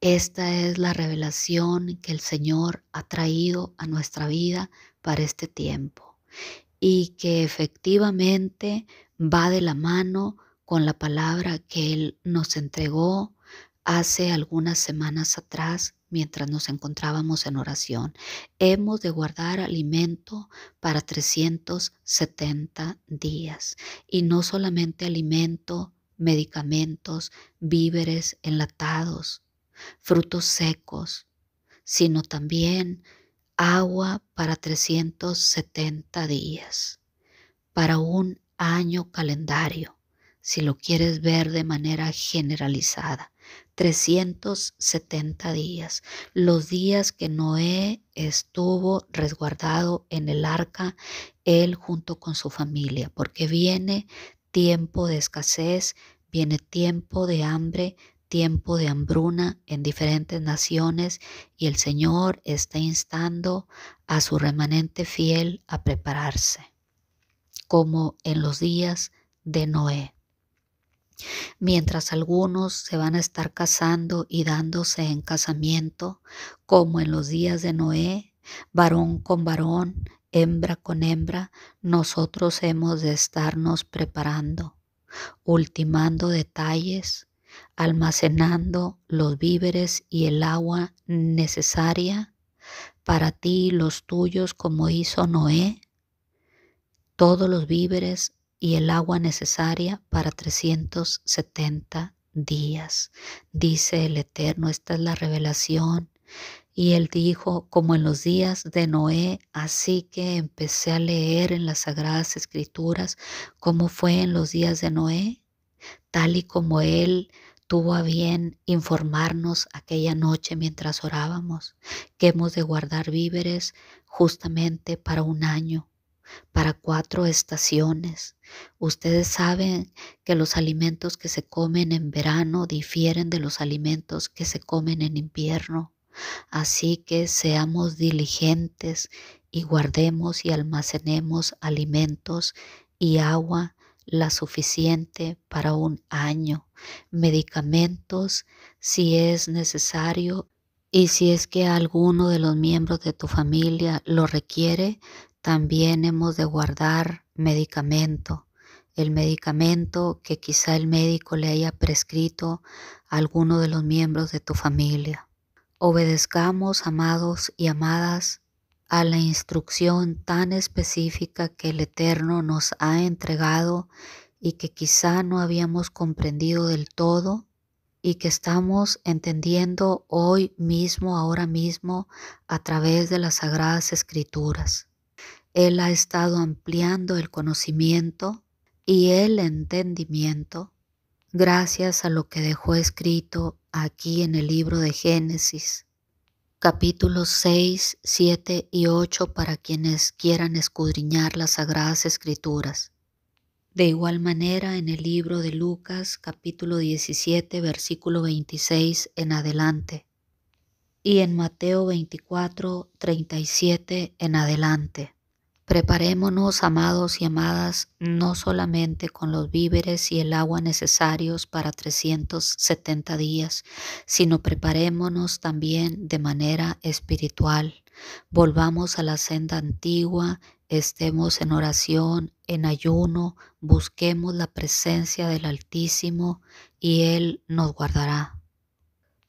Esta es la revelación que el Señor ha traído a nuestra vida para este tiempo y que efectivamente va de la mano con la palabra que Él nos entregó hace algunas semanas atrás mientras nos encontrábamos en oración. Hemos de guardar alimento para 370 días y no solamente alimento, medicamentos, víveres enlatados, frutos secos, sino también agua para 370 días, para 1 año calendario, si lo quieres ver de manera generalizada. 370 días, los días que Noé estuvo resguardado en el arca, él junto con su familia, porque viene tiempo de escasez, viene tiempo de hambre, tiempo de hambruna en diferentes naciones y el Señor está instando a su remanente fiel a prepararse, como en los días de Noé. Mientras algunos se van a estar casando y dándose en casamiento, como en los días de Noé, varón con varón, hembra con hembra, nosotros hemos de estarnos preparando, ultimando detalles, almacenando los víveres y el agua necesaria para ti y los tuyos como hizo Noé, todos los víveres y el agua necesaria para 370 días. Dice el Eterno, esta es la revelación Y él dijo, como en los días de Noé, así que empecé a leer en las Sagradas Escrituras cómo fue en los días de Noé, tal y como él tuvo a bien informarnos aquella noche mientras orábamos, que hemos de guardar víveres justamente para un año, para 4 estaciones. Ustedes saben que los alimentos que se comen en verano difieren de los alimentos que se comen en invierno. Así que seamos diligentes y guardemos y almacenemos alimentos y agua la suficiente para un año, medicamentos si es necesario y si es que alguno de los miembros de tu familia lo requiere, también hemos de guardar medicamento. El medicamento que quizá el médico le haya prescrito a alguno de los miembros de tu familia. Obedezcamos, amados y amadas, a la instrucción tan específica que el Eterno nos ha entregado y que quizá no habíamos comprendido del todo y que estamos entendiendo hoy mismo, ahora mismo, a través de las Sagradas Escrituras. Él ha estado ampliando el conocimiento y el entendimiento gracias a lo que dejó escrito aquí en el libro de Génesis, capítulos 6, 7 y 8 para quienes quieran escudriñar las Sagradas Escrituras. De igual manera en el libro de Lucas, capítulo 17, versículo 26 en adelante, y en Mateo 24, 37 en adelante. Preparémonos, amados y amadas, no solamente con los víveres y el agua necesarios para 370 días, sino preparémonos también de manera espiritual. Volvamos a la senda antigua, estemos en oración, en ayuno, busquemos la presencia del Altísimo y Él nos guardará.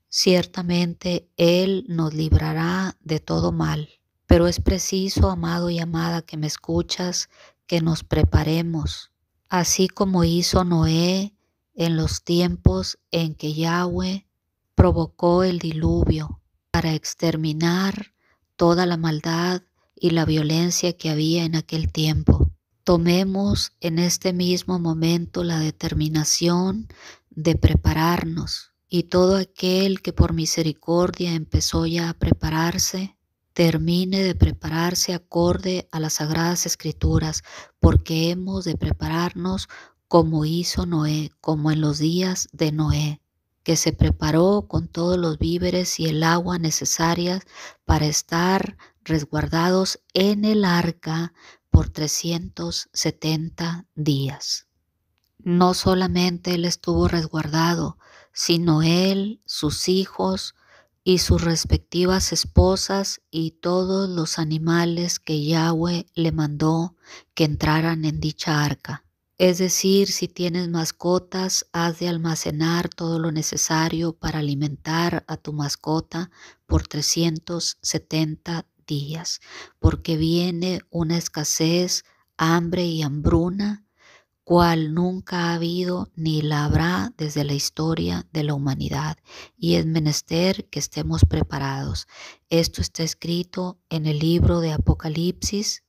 Ciertamente Él nos librará de todo mal. Pero es preciso, amado y amada que me escuchas, que nos preparemos, así como hizo Noé en los tiempos en que Yahweh provocó el diluvio para exterminar toda la maldad y la violencia que había en aquel tiempo. Tomemos en este mismo momento la determinación de prepararnos, y todo aquel que por misericordia empezó ya a prepararse, termine de prepararse acorde a las Sagradas Escrituras, porque hemos de prepararnos como hizo Noé, como en los días de Noé, que se preparó con todos los víveres y el agua necesarias para estar resguardados en el arca por 370 días. No solamente él estuvo resguardado, sino él, sus hijos, y sus respectivas esposas y todos los animales que Yahweh le mandó que entraran en dicha arca. Es decir, si tienes mascotas, has de almacenar todo lo necesario para alimentar a tu mascota por 370 días, porque viene una escasez, hambre y hambruna, cual nunca ha habido ni la habrá desde la historia de la humanidad, y es menester que estemos preparados. Esto está escrito en el libro de Apocalipsis,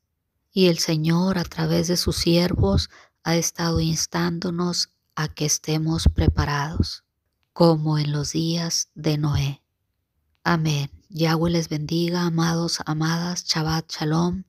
y el Señor a través de sus siervos ha estado instándonos a que estemos preparados, como en los días de Noé. Amén. Yahweh les bendiga, amados, amadas. Shabbat Shalom.